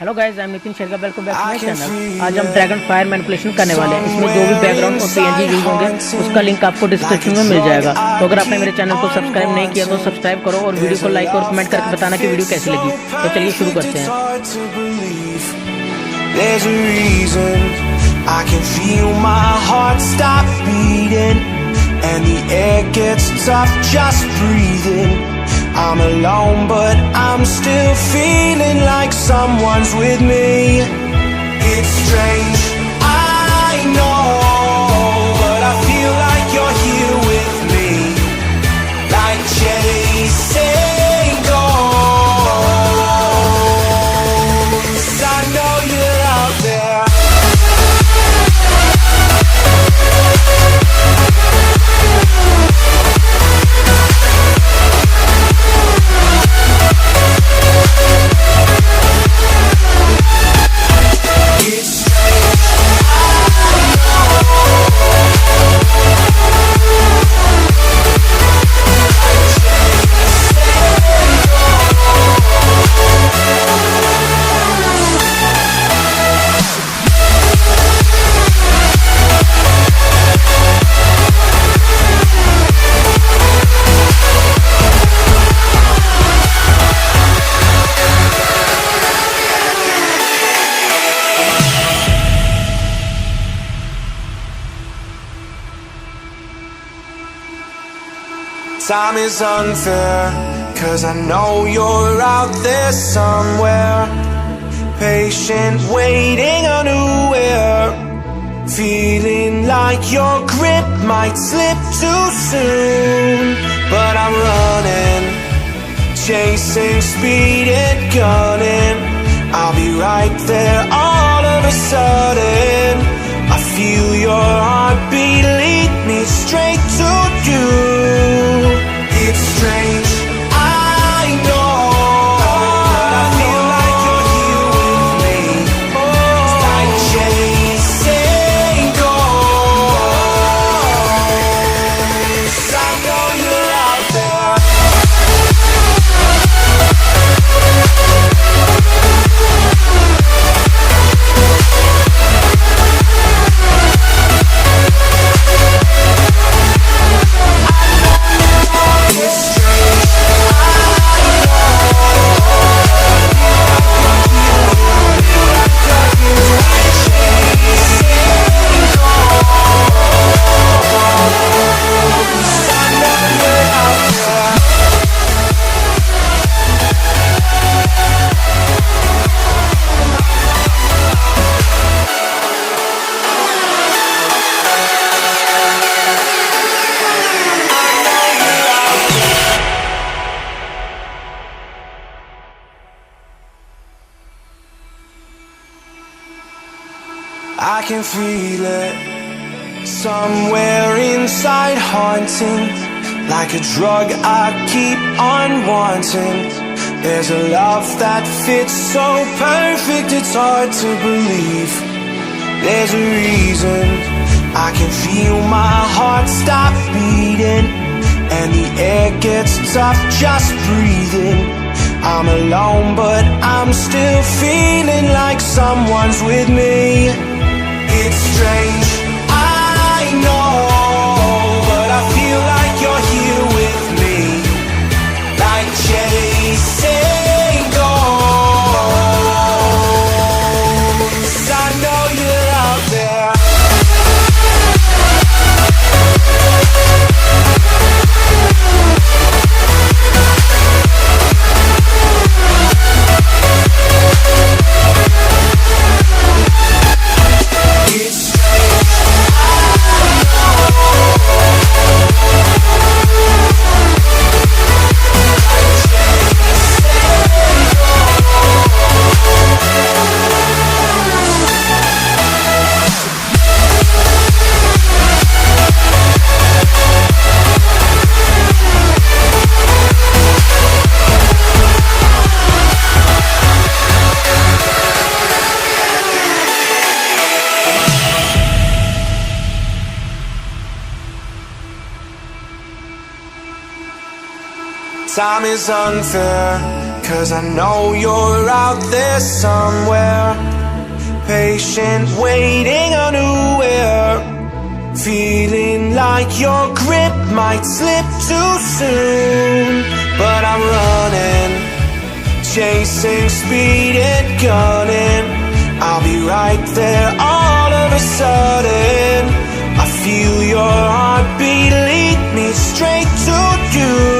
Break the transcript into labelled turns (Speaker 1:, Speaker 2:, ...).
Speaker 1: Hello guys, I am Nitin, welcome back to my channel. आज हम dragon fire manipulation करने वाले हैं। इसमें जो भी बैकग्राउंड और पीएनजी यूज होंगे उसका लिंक आपको डिस्क्रिप्शन में मिल जाएगा। तो अगर आपने मेरे चैनल को सब्सक्राइब नहीं किया तो सब्सक्राइब करो और वीडियो को लाइक और कमेंट करके बताना कि वीडियो कैसी लगी। तो चलिए शुरू करते हैं।
Speaker 2: I'm alone, but I'm still feeling like someone's with me. It's strange, I know, but I feel like you're here with me, like chasing ghosts. I know you're out there. Time is unfair, 'cause I know you're out there somewhere, patient, waiting unaware, feeling like your grip might slip too soon. But I'm running, chasing speed and gunning. I'll be right there all of a sudden. I feel your heartbeat lead me straight to you. It's strange, I know, but I feel like you're here with me. It's like chasing ghosts. I know you're out there. I can feel it somewhere inside, haunting like a drug I keep on wanting. There's a love that fits so perfect it's hard to believe. There's a reason I can feel my heart stop beating, and the air gets tough just breathing. I'm alone, but I'm still feeling like someone's with me. It's strange, I know, but I feel like you're here with me, like chasing ghosts. I know you're out there. Time is unfair, 'cause I know you're out there somewhere, patient, waiting unaware, feeling like your grip might slip too soon. But I'm running, chasing speed and gunning. I'll be right there all of a sudden. I feel your heartbeat lead me straight to you.